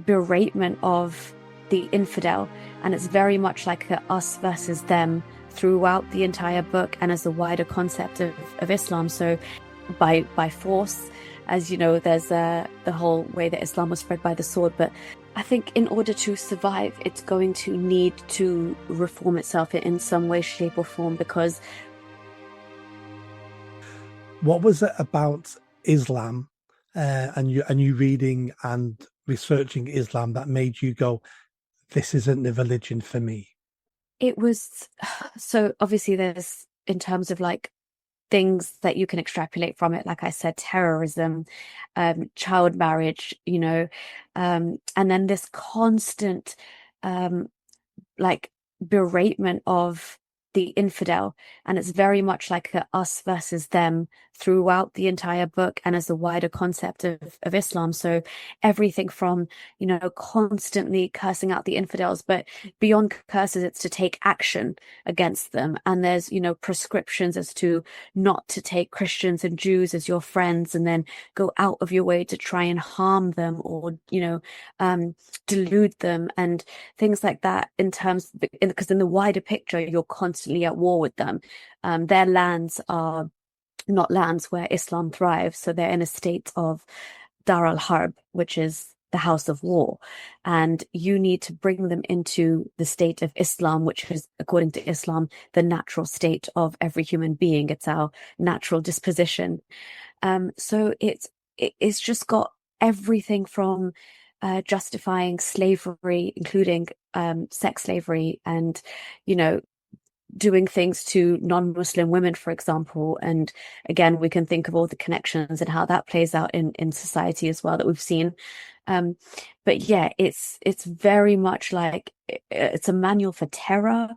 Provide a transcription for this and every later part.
beratement of the infidel, and it's very much like a us versus them throughout the entire book and as the wider concept of Islam. So by force, as you know, there's the whole way that Islam was spread by the sword, but I think in order to survive, it's going to need to reform itself in some way, shape, or form. Because what was it about Islam and you reading and researching Islam that made you go, this isn't the religion for me? it was so obviously there's in terms of like things that you can extrapolate from it, like I said, terrorism, child marriage, and then this constant um, like beratement of the infidel, and it's very much like a us versus them throughout the entire book and as the wider concept of Islam. So everything from constantly cursing out the infidels, but beyond curses, it's to take action against them. And there's prescriptions as to not to take Christians and Jews as your friends and then go out of your way to try and harm them or delude them and things like that, in terms because in the wider picture you're constantly at war with them. Their lands are not lands where Islam thrives, so they're in a state of Dar al-Harb, which is the house of war, and you need to bring them into the state of Islam, which is, according to Islam, the natural state of every human being. It's our natural disposition. So it's just got everything from justifying slavery, including sex slavery, and doing things to non-Muslim women, for example. And again, we can think of all the connections and how that plays out in society as well that we've seen. But yeah, it's very much like it's a manual for terror.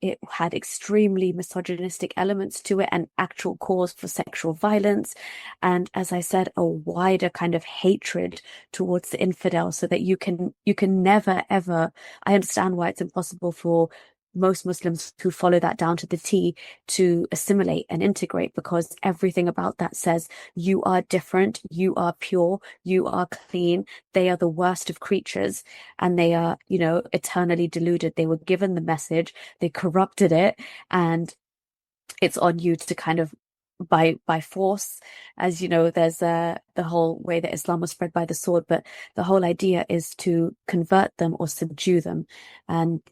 It had extremely misogynistic elements to it and actual cause for sexual violence. And as I said, a wider kind of hatred towards the infidel, so that you can never, ever, I understand why it's impossible for most Muslims who follow that down to the T to assimilate and integrate, because everything about that says you are different, you are pure, you are clean. They are the worst of creatures, and they are, eternally deluded. They were given the message, they corrupted it, and it's on you to kind of by force. As you know, there's the whole way that Islam was spread by the sword, but the whole idea is to convert them or subdue them, and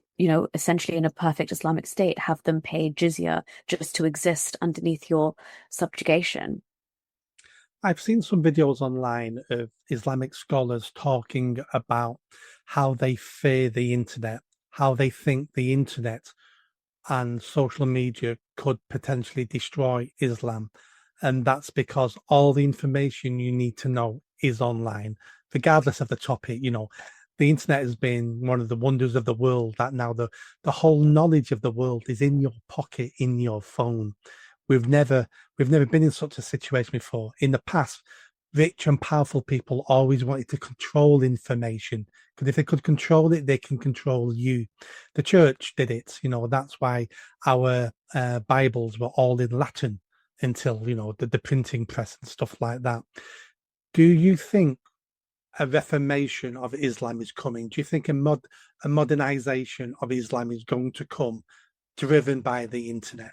essentially in a perfect Islamic state, have them pay jizya just to exist underneath your subjugation. I've seen some videos online of Islamic scholars talking about how they fear the internet, how they think the internet and social media could potentially destroy Islam. And that's because all the information you need to know is online, regardless of the topic. The internet has been one of the wonders of the world, that now the whole knowledge of the world is in your pocket, in your phone. We've never been in such a situation before. In the past, rich and powerful people always wanted to control information, because if they could control it, they can control you. The church did it. That's why our Bibles were all in Latin until the printing press and stuff like that. Do you think a reformation of Islam is coming? Do you think a modernization of Islam is going to come, driven by the internet?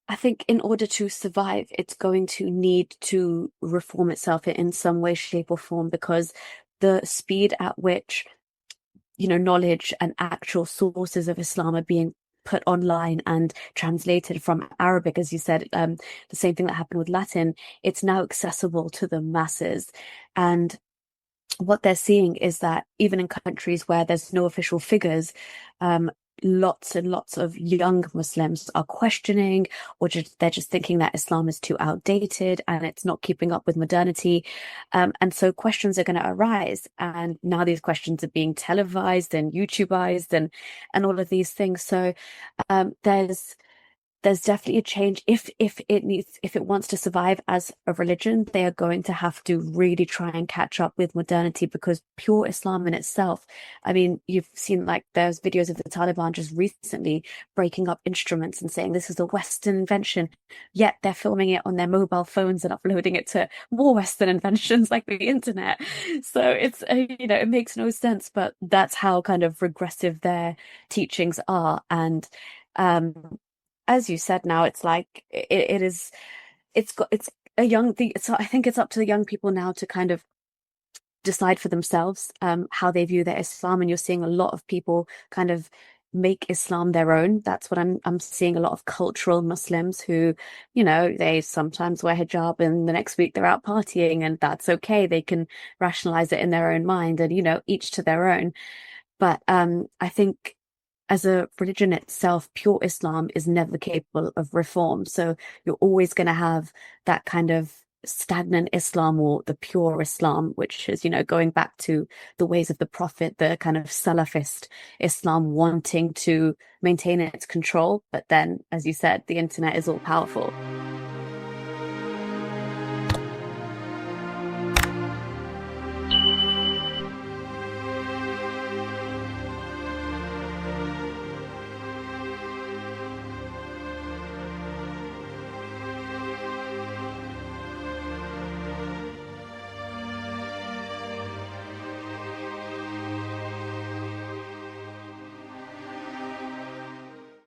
I think in order to survive, it's going to need to reform itself in some way, shape, or form, because the speed at which, knowledge and actual sources of Islam are being put online and translated from Arabic, as you said, the same thing that happened with Latin, it's now accessible to the masses. And what they're seeing is that even in countries where there's no official figures, lots and lots of young Muslims are questioning, or they're just thinking that Islam is too outdated and it's not keeping up with modernity. And so questions are going to arise. And now these questions are being televised and YouTubeized and all of these things. So there's there's definitely a change. If it wants to survive as a religion, they are going to have to really try and catch up with modernity, because pure Islam in itself, I mean, you've seen like there's videos of the Taliban just recently breaking up instruments and saying this is a Western invention, yet they're filming it on their mobile phones and uploading it to more Western inventions like the internet. So it's it makes no sense, but that's how kind of regressive their teachings are. And um as you said, now it's like it is, it's a young thing. So I think it's up to the young people now to kind of decide for themselves how they view their Islam. And you're seeing a lot of people kind of make Islam their own. That's what I'm seeing, a lot of cultural Muslims who, they sometimes wear hijab and the next week they're out partying, and that's okay. They can rationalize it in their own mind, and each to their own. But I think as a religion itself, pure Islam is never capable of reform. So you're always going to have that kind of stagnant Islam, or the pure Islam, which is, going back to the ways of the Prophet, the kind of Salafist Islam wanting to maintain its control. But then, as you said, the internet is all powerful.